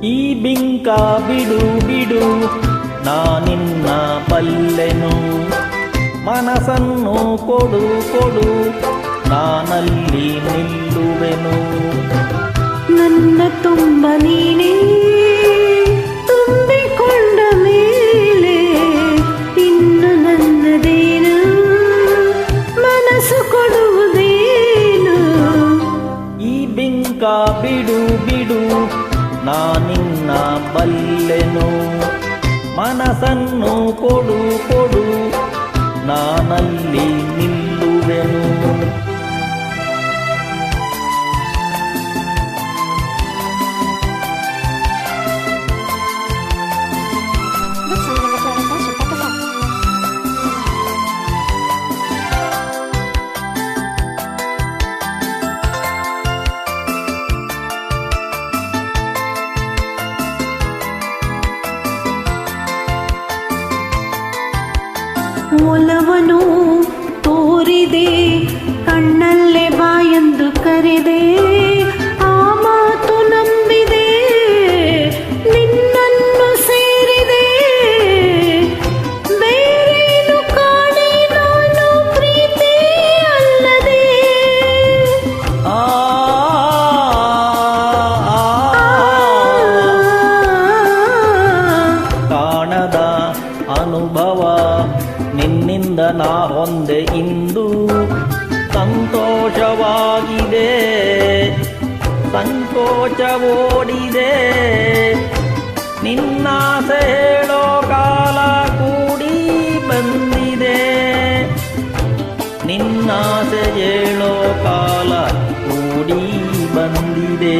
ಈ ಬಿಂಕ ಬಿಡು ಬಿಡು ನಾನಿನ್ನ ಬಲ್ಲೆನು, ಮನಸ್ಸನ್ನು ಕೊಡು ಕೊಡು ನಾನಲ್ಲಿ ನಿಲ್ಲುವೆನು. ನನ್ನ ತುಂಬ ನೀನೇ ತುಂಬಿಕೊಂಡ ಮೇಲೆ ಇನ್ನು ನನ್ನದೇನು, ಮನಸ್ಸು ಕೊಡುವುದೇನು. ಈ ಬಿಂಕ ಬಿಡು ಬಿಡು ನಾನಿನ್ನ ಬಲ್ಲೆನು, ಮನಸ್ಸನ್ನು ಕೊಡು ಕೊಡು ನಾನಲ್ಲಿ ನಿಲ್ಲುವೆನು. ಒಲವನು ತೋರಿದೆ, ಕಣ್ಣಲ್ಲೇ ಬಾಯೆಂದು ಕರೆದೆ, ಆ ಮಾತು ನಂಬಿದೆ, ನಿನ್ನನ್ನು ಸೇರಿದೆ. ಬೇರೇನು ಕಾಣೆ ನಾನು ಪ್ರೀತಿ ಅಲ್ಲದೆ. ಕಾಣದ ಅನುಭವ ನಿನ್ನಿಂದ ನಾ ಹೊಂದೆ ಇಂದು, ಸಂತೋಷವಾಗಿದೆ ಸಂಕೋಚ ಓಡಿದೆ. ನಿನ್ನಾಸೆ ಹೇಳೋ ಕಾಲ ಕೂಡಿ ಬಂದಿದೆ, ನಿನ್ನಾಸೆ ಹೇಳೋ ಕಾಲ ಕೂಡಿ ಬಂದಿದೆ.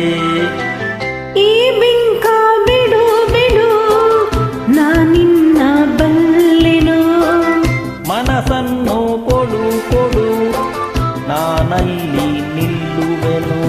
ಈ ಬಿಂಕ ಬಿಡು ಬಿಡು ನಾನಿನ್ನ ಬಲ್ಲೆನು, ಮನಸ್ಸನ್ನು ಕೊಡು ಕೊಡು ನಾನಲ್ಲಿ ನಿಲ್ಲುವೆನು.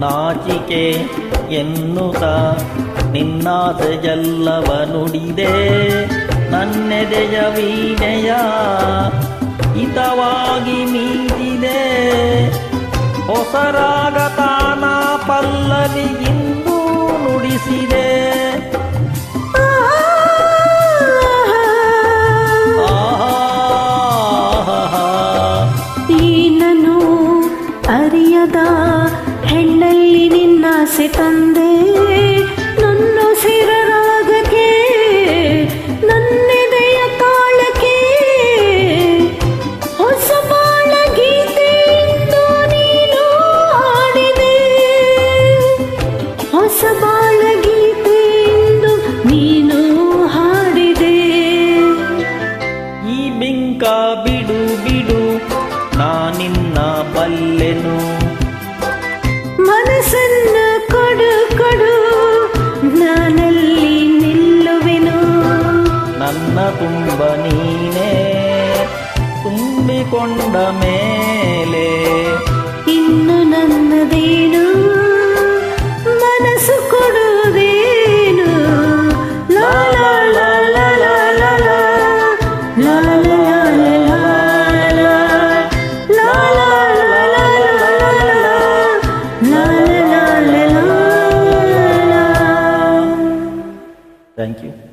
ನಾಚಿಕೆ ಎನ್ನುತ್ತ ನಿನ್ನಾಸೆಯಲ್ಲವ ನುಡಿದೆ, ನನ್ನೆದೆಯ ವೀಣೆಯ ಹಿತವಾಗಿ ಮೀಟಿದೆ. ಹೊಸರಾಗ ತಾನ ಪಲ್ಲವಿ ಇಂದು ನುಡಿಸಿದೆ. ಏನನು ಅರಿಯದ ಹೆಣ್ಣಲ್ಲಿ ನಿನ್ನಾಸೆ ತಂದೆ, ನನ್ನ ಸಿರರಾಗಕ್ಕೆ ನನ್ನೆದೆಯ ತಾಳಕ್ಕೆ. ಹೊಸ ಬಾಳ ಗೀತೆಯಿಂದ ನೀನು ಹಾಡಿದೆ, ಹೊಸ ಬಾಳ ಗೀತೆಯಿಂದ ನೀನು ಹಾಡಿದೆ. ಈ ಬಿಂಕ ಬಿಡು ಬಿಡು ನಾನಿನ್ನ ಬಲ್ಲೆನು, ಮನಸ್ಸನ್ನು ಕೊಡು ಕೊಡು ನಾನಲ್ಲಿ ನಿಲ್ಲುವೆನು. ನನ್ನ ತುಂಬ ನೀನೇ ತುಂಬಿಕೊಂಡ ಮೇಲೆ ಇನ್ನು ನನ್ನದೇನು, ಮನಸ್ಸು ಕೊಡುವುದೇನು. ಲಾ ಲಾ ಲಾ ಲಾ ಲಾ ಲಾ ಲಾ ಲಾ ಲಾ ಲಾ ಲಾ ಲಾ Thank you.